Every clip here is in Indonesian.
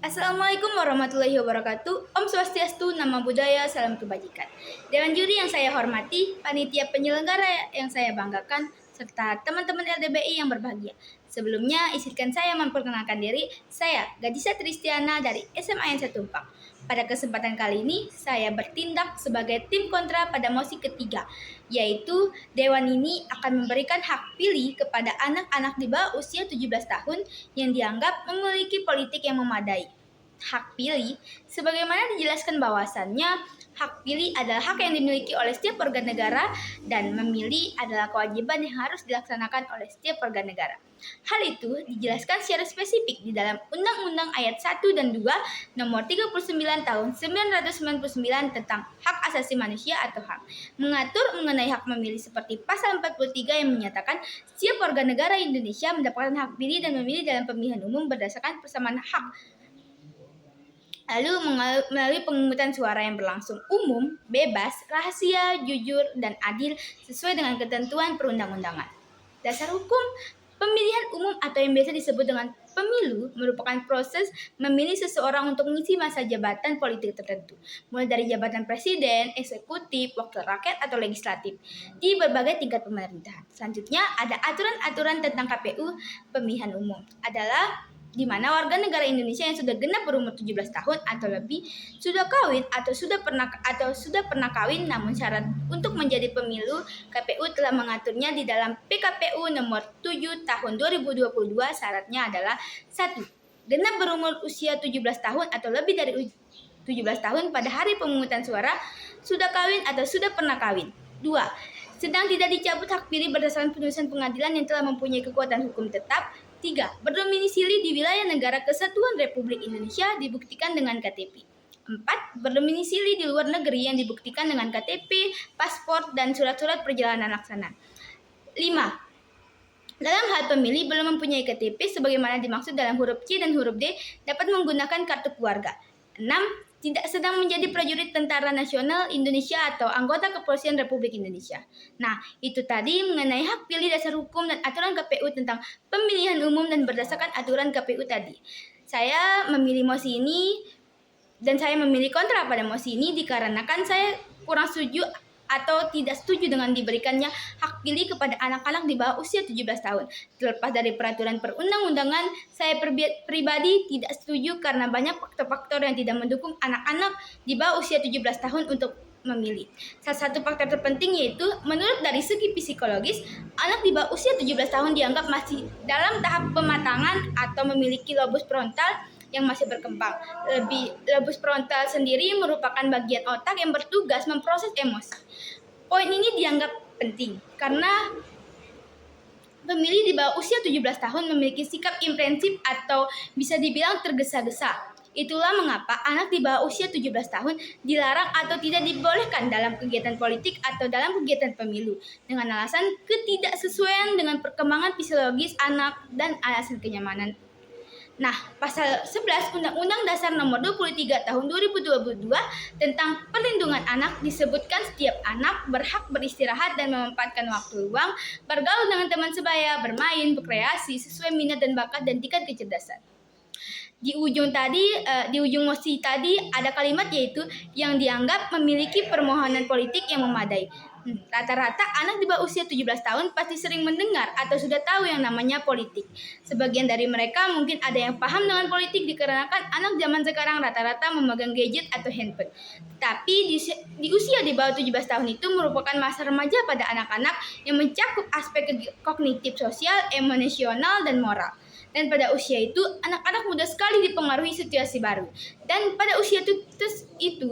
Assalamualaikum warahmatullahi wabarakatuh. Om Swastiastu, Namo Buddhaya, salam kebajikan. Dewan juri yang saya hormati, panitia penyelenggara yang saya banggakan, serta teman-teman LDBI yang berbahagia. Sebelumnya, izinkan saya memperkenalkan diri. Saya Gadisa Tristiana dari SMA N 1 Empang. Pada kesempatan kali ini, saya bertindak sebagai tim kontra pada mosi ketiga, yaitu Dewan ini akan memberikan hak pilih kepada anak-anak di bawah usia 17 tahun yang dianggap memiliki politik yang memadai. Hak pilih, sebagaimana dijelaskan bahwasannya, hak pilih adalah hak yang dimiliki oleh setiap warga negara dan memilih adalah kewajiban yang harus dilaksanakan oleh setiap warga negara. Hal itu dijelaskan secara spesifik di dalam Undang-Undang Ayat 1 dan 2 Nomor 39 Tahun 1999 tentang Hak Asasi Manusia atau HAM, mengatur mengenai hak memilih seperti pasal 43 yang menyatakan setiap warga negara Indonesia mendapatkan hak pilih dan memilih dalam pemilihan umum berdasarkan persamaan hak. Lalu melalui pemungutan suara yang berlangsung umum, bebas, rahasia, jujur, dan adil sesuai dengan ketentuan perundang-undangan. Dasar hukum pemilihan umum atau yang biasa disebut dengan pemilu merupakan proses memilih seseorang untuk mengisi masa jabatan politik tertentu, mulai dari jabatan presiden, eksekutif, wakil rakyat, atau legislatif di berbagai tingkat pemerintahan. Selanjutnya ada aturan-aturan tentang KPU pemilihan umum adalah di mana warga negara Indonesia yang sudah genap berumur 17 tahun atau lebih sudah kawin atau sudah pernah kawin, namun syarat untuk menjadi pemilu KPU telah mengaturnya di dalam PKPU nomor 7 tahun 2022. Syaratnya adalah 1. Genap berumur usia 17 tahun atau lebih dari 17 tahun pada hari pemungutan suara, sudah kawin atau sudah pernah kawin. 2. Sedang tidak dicabut hak pilih berdasarkan putusan pengadilan yang telah mempunyai kekuatan hukum tetap. 3. Berdomisili di wilayah negara kesatuan Republik Indonesia dibuktikan dengan KTP. 4. Berdomisili di luar negeri yang dibuktikan dengan KTP, paspor, dan surat-surat perjalanan laksana. 5. Dalam hal pemilih belum mempunyai KTP sebagaimana dimaksud dalam huruf C dan huruf D dapat menggunakan kartu keluarga. 6. Tidak sedang menjadi prajurit Tentara Nasional Indonesia atau anggota Kepolisian Republik Indonesia. Nah, itu tadi mengenai hak pilih, dasar hukum, dan aturan KPU tentang pemilihan umum dan berdasarkan aturan KPU tadi. Saya memilih mosi ini dan saya memilih kontra pada mosi ini dikarenakan saya kurang setuju atau tidak setuju dengan diberikannya hak pilih kepada anak-anak di bawah usia 17 tahun. Terlepas dari peraturan perundang-undangan, saya pribadi tidak setuju karena banyak faktor-faktor yang tidak mendukung anak-anak di bawah usia 17 tahun untuk memilih. Salah satu faktor terpenting yaitu menurut dari segi psikologis, anak di bawah usia 17 tahun dianggap masih dalam tahap pematangan atau memiliki lobus frontal yang masih berkembang. Lobus frontal sendiri merupakan bagian otak yang bertugas memproses emosi. Poin ini dianggap penting karena pemilih di bawah usia 17 tahun memiliki sikap imprensif atau bisa dibilang tergesa-gesa. Itulah mengapa anak di bawah usia 17 tahun dilarang atau tidak dibolehkan dalam kegiatan politik atau dalam kegiatan pemilu dengan alasan ketidaksesuaian dengan perkembangan fisiologis anak dan alasan kenyamanan. Nah, pasal 11 Undang-Undang Dasar Nomor 23 Tahun 2022 tentang Perlindungan Anak disebutkan setiap anak berhak beristirahat dan memanfaatkan waktu luang, bergaul dengan teman sebaya, bermain, berkreasi sesuai minat dan bakat dan tingkat kecerdasan. Di ujung mosi tadi ada kalimat yaitu yang dianggap memiliki permohonan politik yang memadai. Rata-rata anak di bawah usia 17 tahun pasti sering mendengar atau sudah tahu yang namanya politik. Sebagian dari mereka mungkin ada yang paham dengan politik dikarenakan anak zaman sekarang rata-rata memegang gadget atau handphone. Tapi di usia di bawah 17 tahun itu merupakan masa remaja pada anak-anak yang mencakup aspek kognitif, sosial, emosional, dan moral. Dan pada usia itu, anak-anak mudah sekali dipengaruhi situasi baru. Dan pada usia itu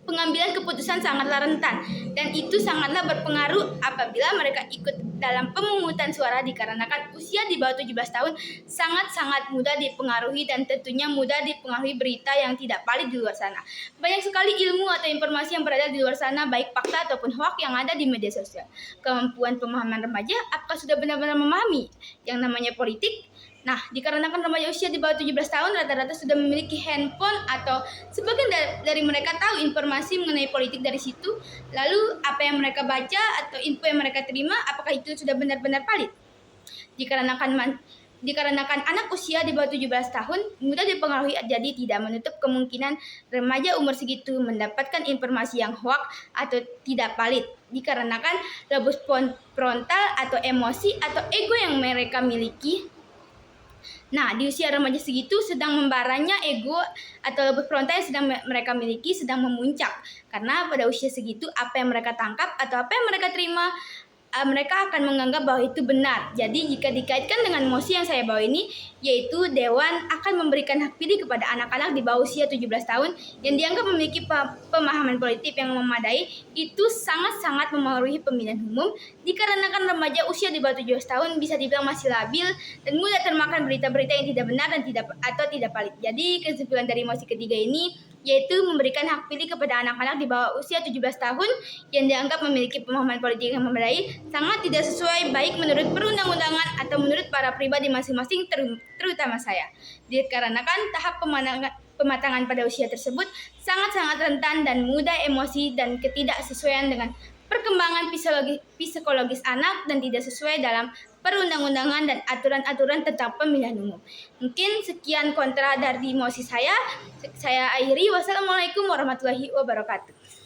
pengambilan keputusan sangatlah rentan. Dan itu sangatlah berpengaruh apabila mereka ikut dalam pemungutan suara dikarenakan usia di bawah 17 tahun sangat-sangat mudah dipengaruhi dan tentunya mudah dipengaruhi berita yang tidak valid di luar sana. Banyak sekali ilmu atau informasi yang berada di luar sana, baik fakta ataupun hoax yang ada di media sosial. Kemampuan pemahaman remaja, apakah sudah benar-benar memahami yang namanya politik? Nah, dikarenakan remaja usia di bawah 17 tahun rata-rata sudah memiliki handphone atau sebagian dari mereka tahu informasi mengenai politik dari situ, lalu apa yang mereka baca atau info yang mereka terima, apakah itu sudah benar-benar valid? Dikarenakan Dikarenakan anak usia di bawah 17 tahun mudah dipengaruhi, jadi tidak menutup kemungkinan remaja umur segitu mendapatkan informasi yang hoaks atau tidak valid. Dikarenakan lobus frontal atau emosi atau ego yang mereka miliki. Nah, di usia remaja segitu sedang membaranya ego atau lobus frontal yang sedang mereka miliki sedang memuncak. Karena pada usia segitu apa yang mereka tangkap atau apa yang mereka terima, mereka akan menganggap bahwa itu benar. Jadi jika dikaitkan dengan mosi yang saya bawa ini, yaitu Dewan akan memberikan hak pilih kepada anak-anak di bawah usia 17 tahun yang dianggap memiliki pemahaman politik yang memadai, itu sangat-sangat memengaruhi pemilihan umum, dikarenakan remaja usia di bawah 17 tahun bisa dibilang masih labil dan mudah termakan berita-berita yang tidak benar dan tidak valid. Jadi kesimpulan dari mosi ketiga ini yaitu memberikan hak pilih kepada anak-anak di bawah usia 17 tahun yang dianggap memiliki pemahaman politik yang memadai sangat tidak sesuai baik menurut perundang-undangan atau menurut para pribadi masing-masing, terutama saya. Dikarenakan tahap pematangan pada usia tersebut sangat-sangat rentan dan mudah emosi dan ketidaksesuaian dengan perkembangan psikologis anak dan tidak sesuai dalam perundang-undangan dan aturan-aturan tentang pemilihan umum. Mungkin sekian kontra dari mosi saya. Saya akhiri. Wassalamualaikum warahmatullahi wabarakatuh.